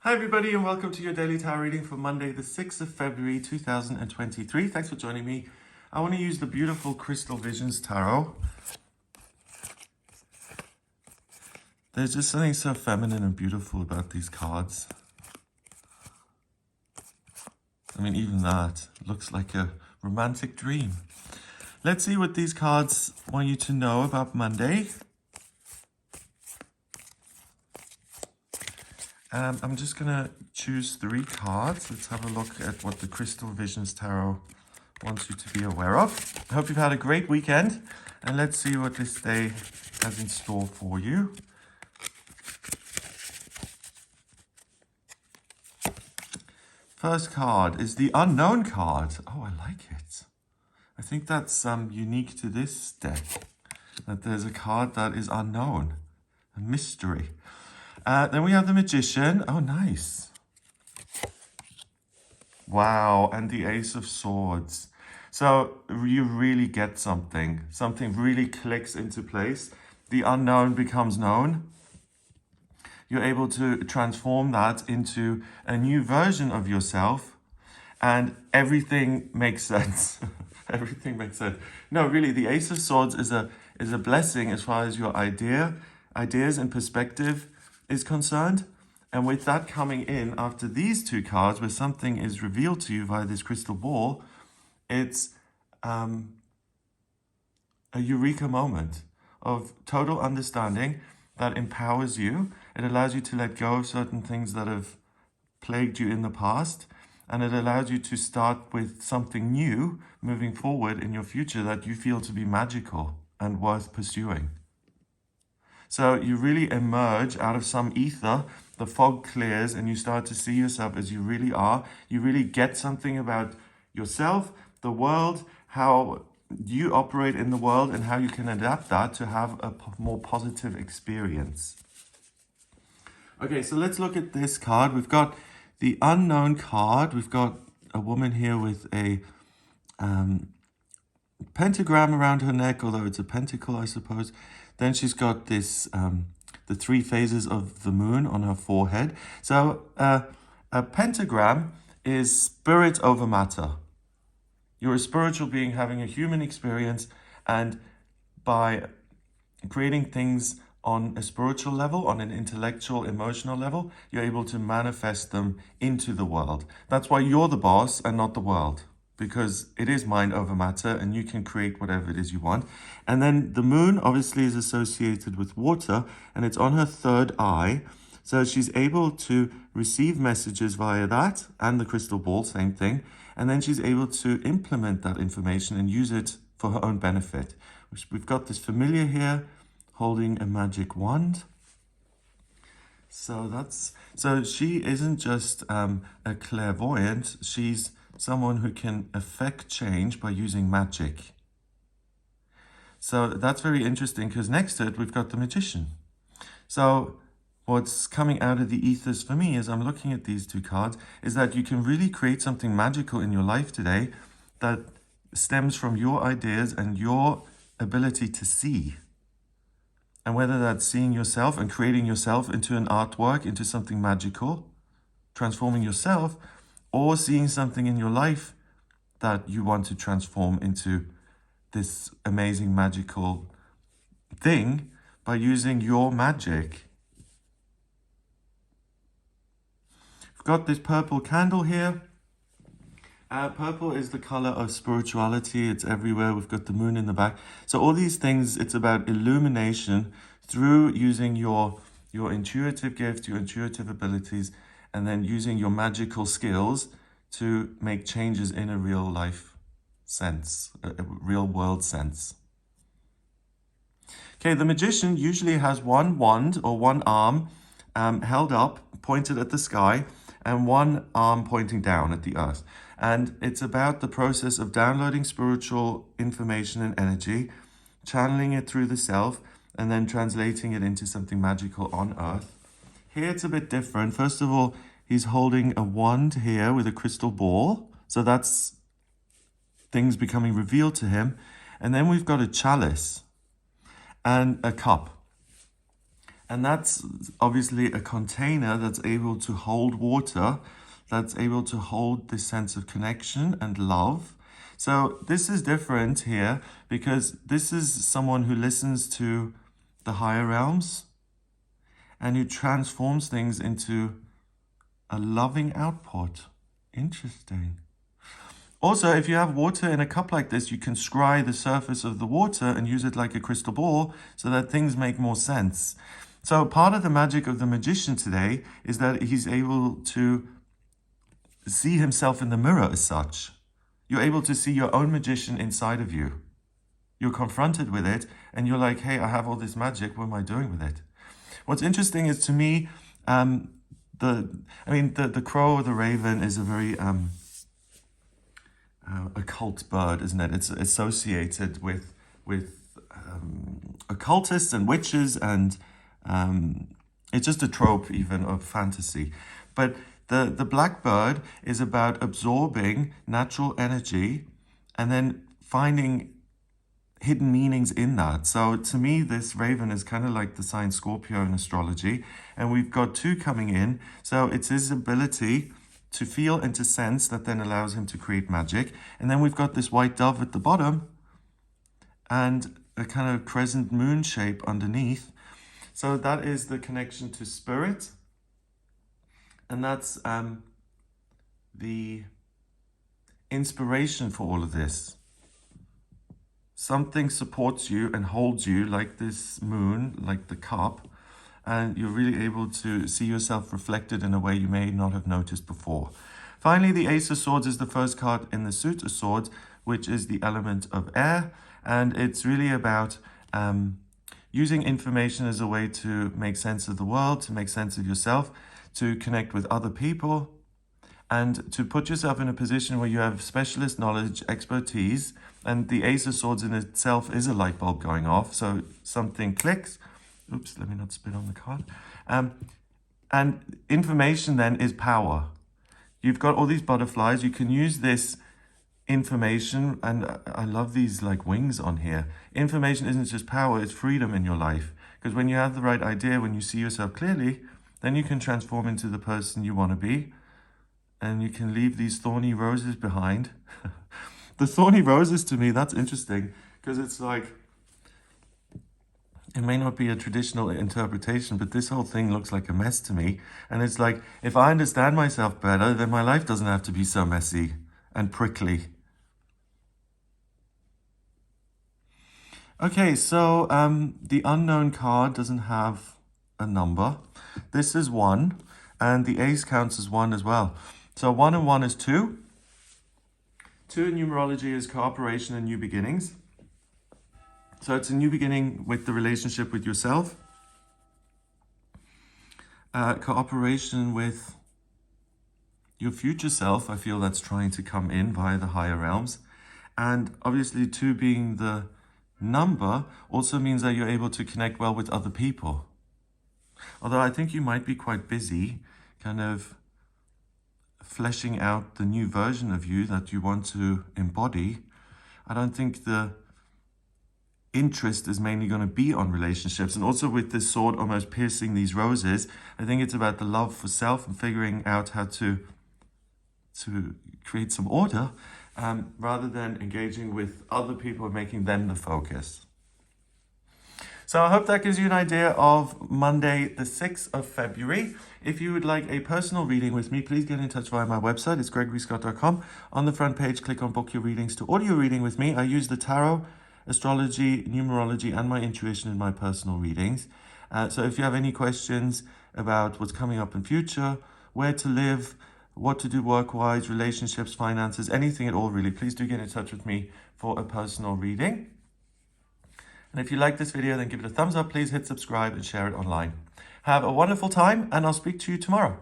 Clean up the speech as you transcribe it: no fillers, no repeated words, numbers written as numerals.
Hi everybody and welcome to your daily tarot reading for Monday the 6th of February 2023. Thanks for joining me. I want to use the beautiful Crystal Visions Tarot. There's just something so feminine and beautiful about these cards. I mean, even that looks like a romantic dream. Let's see what these cards want you to know about Monday. I'm just going to choose 3 cards. Let's have a look at what the Crystal Visions Tarot wants you to be aware of. I hope you've had a great weekend, and let's see what this day has in store for you. First card is the Unknown card. Oh, I like it. I think that's unique to this deck, that there's a card that is unknown, a mystery. Then we have the Magician. Oh, nice. Wow, and the Ace of Swords. So you really get something. Something really clicks into place. The unknown becomes known. You're able to transform that into a new version of yourself, and everything makes sense. Everything makes sense. No, really, the Ace of Swords is a blessing as far as your ideas and perspective is concerned. And with that coming in after these 2 cards, where something is revealed to you via this crystal ball, it's a eureka moment of total understanding that empowers you. It allows you to let go of certain things that have plagued you in the past, and it allows you to start with something new moving forward in your future that you feel to be magical and worth pursuing. So you really emerge out of some ether, the fog clears, and you start to see yourself as you really are. You really get something about yourself, the world, how you operate in the world, and how you can adapt that to have a more positive experience. Okay, so let's look at this card. We've got the Unknown card. We've got a woman here with a pentagram around her neck, although it's a pentacle, I suppose. Then she's got this, the 3 phases of the moon on her forehead. So a pentagram is spirit over matter. You're a spiritual being having a human experience, and by creating things on a spiritual level, on an intellectual, emotional level, you're able to manifest them into the world. That's why you're the boss and not the world, because it is mind over matter and you can create whatever it is you want. And then the moon obviously is associated with water, and it's on her 3rd eye. So she's able to receive messages via that, and the crystal ball, same thing. And then she's able to implement that information and use it for her own benefit. We've got this familiar here holding a magic wand. So she isn't just a clairvoyant, she's someone who can affect change by using magic. So that's very interesting, because next to it we've got the Magician. So what's coming out of the ethers for me as I'm looking at these 2 cards is that you can really create something magical in your life today that stems from your ideas and your ability to see. And whether that's seeing yourself and creating yourself into an artwork, into something magical, transforming yourself, or seeing something in your life that you want to transform into this amazing magical thing by using your magic. We've got this purple candle here. Purple is the color of spirituality. It's everywhere. We've got the moon in the back. So all these things, it's about illumination through using your intuitive gift, your intuitive abilities, and then using your magical skills to make changes in a real life sense, a real world sense. Okay, the Magician usually has one wand or one arm held up, pointed at the sky, and one arm pointing down at the earth. And it's about the process of downloading spiritual information and energy, channeling it through the self, and then translating it into something magical on earth. Here it's a bit different. First of all, he's holding a wand here with a crystal ball. So that's things becoming revealed to him. And then we've got a chalice and a cup. And that's obviously a container that's able to hold water, that's able to hold this sense of connection and love. So this is different here because this is someone who listens to the higher realms and who transforms things into a loving output. Interesting. Also, if you have water in a cup like this, you can scry the surface of the water and use it like a crystal ball so that things make more sense. So part of the magic of the magician today is that he's able to see himself in the mirror as such. You're able to see your own magician inside of you. You're confronted with it and you're like, hey, I have all this magic. What am I doing with it? What's interesting is, to me, the crow or the raven is a very occult bird, isn't it? It's associated with occultists and witches, and it's just a trope even of fantasy. But the blackbird is about absorbing natural energy and then finding hidden meanings in that. So to me, this raven is kind of like the sign Scorpio in astrology, and we've got 2 coming in. So it's his ability to feel and to sense that then allows him to create magic. And then we've got this white dove at the bottom and a kind of crescent moon shape underneath. So that is the connection to spirit. And that's the inspiration for all of this. Something supports you and holds you like this moon, like the cup, and you're really able to see yourself reflected in a way you may not have noticed before. Finally, the Ace of Swords is the first card in the suit of swords, which is the element of air, and it's really about using information as a way to make sense of the world, to make sense of yourself, to connect with other people, and to put yourself in a position where you have specialist knowledge, expertise. And the Ace of Swords in itself is a light bulb going off. So something clicks. Oops, let me not spit on the card. And information then is power. You've got all these butterflies. You can use this information, and I love these like wings on here. Information isn't just power, it's freedom in your life. Because when you have the right idea, when you see yourself clearly, then you can transform into the person you want to be. And you can leave these thorny roses behind. The thorny roses, to me, that's interesting, because it's like, it may not be a traditional interpretation, but this whole thing looks like a mess to me. And it's like, if I understand myself better, then my life doesn't have to be so messy and prickly. Okay, so the unknown card doesn't have a number. This is 1, and the ace counts as 1 as well. So 1 and 1 is 2. 2 in numerology is cooperation and new beginnings. So it's a new beginning with the relationship with yourself. Cooperation with your future self, I feel that's trying to come in via the higher realms. And obviously 2 being the number also means that you're able to connect well with other people. Although I think you might be quite busy kind of fleshing out the new version of you that you want to embody. I don't think the interest is mainly going to be on relationships. And also with this sword almost piercing these roses, I think it's about the love for self and figuring out how to create some order, rather than engaging with other people and making them the focus. So I hope that gives you an idea of Monday, the 6th of February. If you would like a personal reading with me, please get in touch via my website. It's gregoryscott.com. On the front page, click on Book Your Readings to audio reading with me. I use the tarot, astrology, numerology, and my intuition in my personal readings. So if you have any questions about what's coming up in future, where to live, what to do work-wise, relationships, finances, anything at all really, please do get in touch with me for a personal reading. And if you like this video, then give it a thumbs up, please hit subscribe and share it online. Have a wonderful time, and I'll speak to you tomorrow.